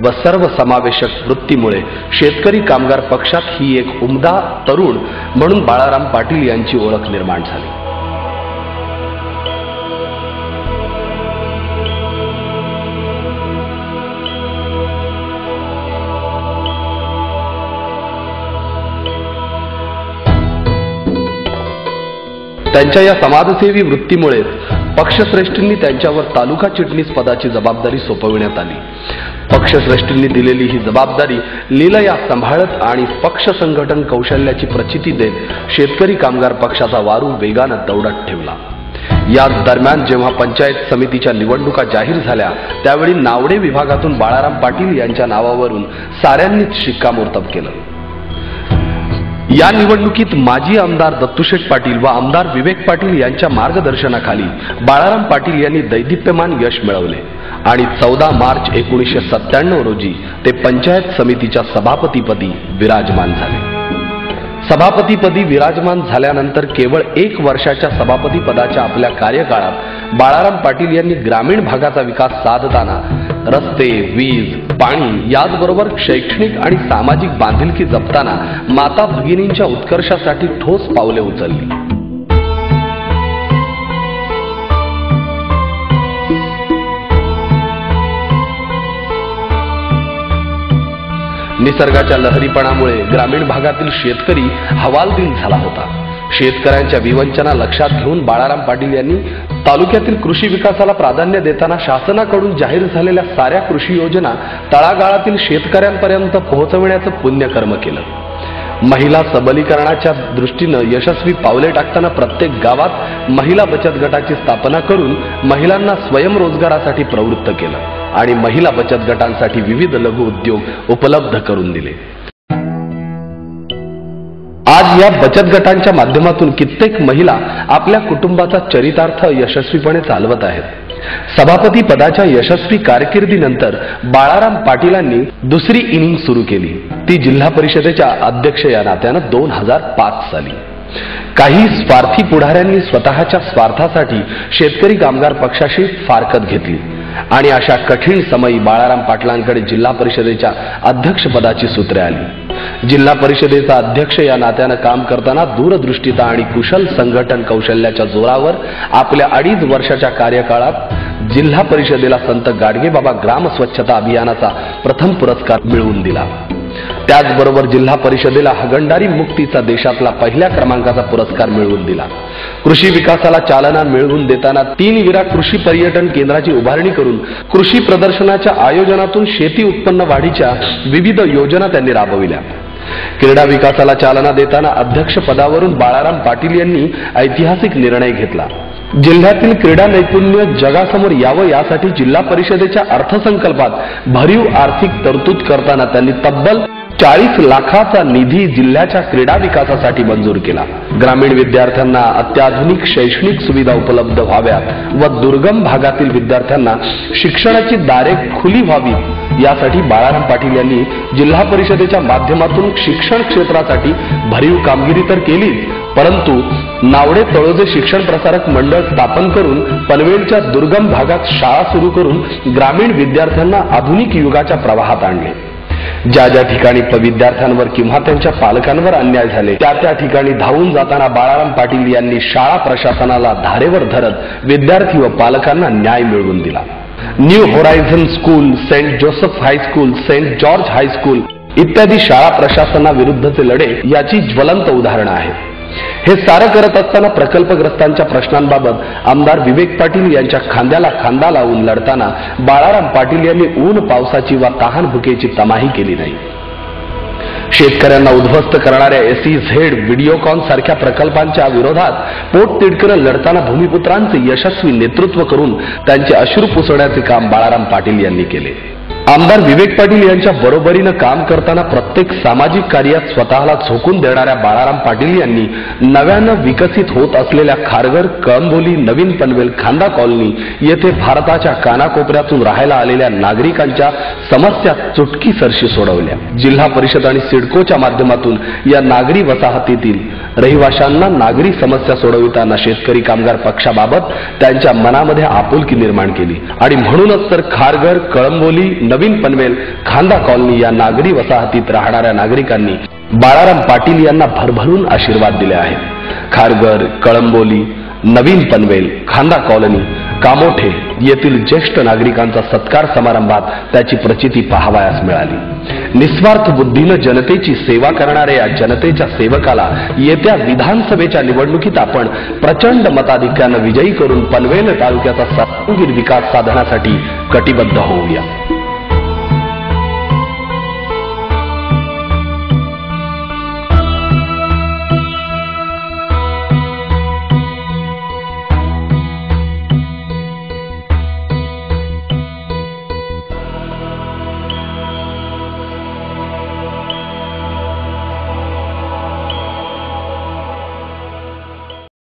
व सर्वसमावेशक वृत्तीमुळे शेतकरी कामगार पक्षात ही एक उमदा तरुण म्हणून बाळाराम पाटील यांची ओळख निर्माण झाली। त्यांच्या या समाजसेवी वृत्तीमुळे पक्षश्रेष्ठींनी त्यांच्यावर तालुका चिटणीस पदाची जबाबदारी सोपविण्यात आली। पक्षश्रेष्ठींनी दिलेली ही जबाबदारी लीलया सांभाळत आणि पक्ष संघटन कौशल्याची प्रचिती देत शेतकरी कामगार पक्षाचा वारू वेगाने दौडत ठेवला। याच दरम्यान जेव्हा पंचायत समितीच्या निवडणुका जाहीर झाल्या त्यावेळी नावडे विभागातून बाळाराम पाटील यांच्या नावावरून साऱ्यांनीच शिक्कामोर्तब केलं। या निवडणुकीत माजी आमदार दत्तूशेठ पाटील व आमदार विवेक पाटील यांच्या मार्गदर्शनाखाली बाळाराम पाटील यांनी दैदिप्यमान यश मिळवले आणि 14 मार्च 1997 रोजी ते पंचायत समितीच्या सभापतीपदी विराजमान झाले। सभापतीपदी विराजमान झाल्यानंतर केवळ 1 वर्षाच्या सभापती पदाच्या आपल्या कार्यकाळात बाळाराम पाटील यांनी ग्रामीण भागाचा विकास साधताना रस्ते, वीज, पाणी याचबरोबर शैक्षणिक आणि सामाजिक बांधिलकी जपताना माता भगिनींच्या उत्कर्षासाठी ठोस पावले उचलली। निसर्गाच्या लहरीपणामुळे ग्रामीण भागातील शेतकरी हवालदिल झाला होता। शेतकऱ्यांच्या विवंचना लक्षात घेऊन बाळाराम पाटील यांनी तालुक्यातील कृषी विकासाला प्राधान्य देताना शासनाकडून जाहीर झालेल्या साऱ्या कृषी योजना तळागाळातील शेतकऱ्यांपर्यंत पोहोचविण्याचं पुण्यकर्म केलं। महिला सबलीकरणाच्या दृष्टीने यशस्वी पावले टाकताना प्रत्येक गावात महिला बचत गटाची स्थापना करून महिलांना स्वयंरोजगारासाठी प्रवृत्त केलं आणि महिला बचत गटांसाठी विविध लघु उद्योग उपलब्ध करून दिले। आज या बचत गटांच्या माध्यमातून कित्येक महिला आपल्या कुटुंबाचा चरितार्थ यशस्वीपणे चालवत आहेत। सभापती पदाच्या यशस्वी कारकिर्दीनंतर बाळाराम पाटीलांनी दुसरी इनिंग सुरू केली। ती जिल्हा परिषदेच्या अध्यक्ष या नात्यानं 2005 साली। काही स्वार्थी पुढाऱ्यांनी स्वतःच्या स्वार्थासाठी शेतकरी कामगार पक्षाशी फारकत घेतली आणि अशा कठीण समयी बाळाराम पाटलांकडे जिल्हा परिषदेच्या अध्यक्षपदाची सूत्रे आली। जिल्हा परिषदेचा अध्यक्ष या नात्यानं काम करताना दूरदृष्टीता आणि कुशल संघटन कौशल्याच्या जोरावर आपल्या 2.5 वर्षाच्या कार्यकाळात जिल्हा परिषदेला संत गाडगेबाबा ग्राम स्वच्छता अभियानाचा प्रथम पुरस्कार मिळवून दिला। त्याचबरोबर जिल्हा परिषदेला हगणदारी मुक्तीचा देशातला पहिल्या क्रमांकाचा पुरस्कार मिळवून दिला। कृषी विकासाला चालना मिळवून देताना 3 विरा कृषी पर्यटन केंद्राची उभारणी करून कृषी प्रदर्शनाच्या आयोजनातून शेती उत्पन्न वाढीच्या विविध योजना त्यांनी राबविल्या। क्रीडा विकासाला चालना देताना अध्यक्ष पदावरून बाळाराम पाटील यांनी ऐतिहासिक निर्णय घेतला। जिल्ह्यातील क्रीडा नैपुण्य जगासमोर यावं यासाठी जिल्हा परिषदेच्या अर्थसंकल्पात भरीव आर्थिक तरतूद करताना त्यांनी तब्बल 40 लाखाचा निधी जिल्ह्याच्या क्रीडा विकासासाठी मंजूर केला। ग्रामीण विद्यार्थ्यांना अत्याधुनिक शैक्षणिक सुविधा उपलब्ध व्हाव्यात व दुर्गम भागातील विद्यार्थ्यांना शिक्षणाची दारे खुली व्हावीत यासाठी बाळाराम पाटील यांनी जिल्हा परिषदेच्या माध्यमातून शिक्षण क्षेत्रासाठी भरीव कामगिरी तर केलीच, परंतु नावडे तळोजे शिक्षण प्रसारक मंडळ स्थापन करून पनवेलच्या दुर्गम भागात शाळा सुरू करून ग्रामीण विद्यार्थ्यांना आधुनिक युगाच्या प्रवाहात आणले। ज्या ज्या ठिकाणी विद्यार्थ्यांवर किंवा त्यांच्या पालकांवर अन्याय झाले त्या ठिकाणी धावून जाताना बाळाराम पाटील यांनी शाळा प्रशासनाला धारेवर धरत विद्यार्थी व पालकांना न्याय मिळवून दिला। New horizon school, saint Joseph high school, saint George high school इत्यादी शाळा प्रशासनाविरुद्धचे लढे याची ज्वलंत उदाहरणं आहेत। हे सारं करत असताना प्रकल्पग्रस्तांच्या प्रश्नांबाबत आमदार विवेक पाटील यांच्या खांद्याला खांदा लावून लढताना बाळाराम पाटील यांनी ऊन पावसाची वा तहान भुकेची तमाही केली नाही। शेतकऱ्यांना उद्ध्वस्त करणाऱ्या SEZ, व्हिडिओकॉन सारख्या प्रकल्पांच्या विरोधात पोटतिडकीनं लढताना भूमिपुत्रांचे यशस्वी नेतृत्व करून त्यांचे अश्रू पुसण्याचे काम बाळाराम पाटील यांनी केले। आमदार विवेक पाटील यांच्या बरोबरीनं काम करताना प्रत्येक सामाजिक कार्यात स्वतःला झोकून देणाऱ्या बाळाराम पाटील यांनी नव्यानं विकसित होत असलेल्या खारघर, कळंबोली, नवीन पनवेल, खांदा कॉलनी येथे भारताच्या कानाकोपऱ्यातून राहायला आलेल्या नागरिकांच्या समस्या चुटकीसरशी सोडवल्या। जिल्हा परिषद आणि सिडकोच्या माध्यमातून या नागरी वसाहतीतील रहिवाशांना नागरी समस्या सोडविताना शेतकरी कामगार पक्षाबाबत त्यांच्या मनामध्ये आपुलकी निर्माण केली आणि म्हणूनच तर खारघर, कळंबोली, नवीन पनवेल, खांदा कॉलनी या नागरी वसाहतीत राहणाऱ्या नागरिकांनी बाळाराम पाटील यांना भरभरून आशीर्वाद दिले आहेत। खारघर, कळंबोली, नवीन पनवेल, खांदा कॉलनी, कामोठे येथील ज्येष्ठ नागरिकांचा सत्कार समारंभात त्याची प्रचिती पाहावयास मिळाली। निस्वार्थ बुद्धीनं जनतेची सेवा करणाऱ्या या जनतेच्या सेवकाला येत्या विधानसभेच्या निवडणुकीत आपण प्रचंड मताधिक्यानं विजयी करून पनवेल तालुक्याचा सर्वांगीण विकास साधण्यासाठी कटिबद्ध होऊया।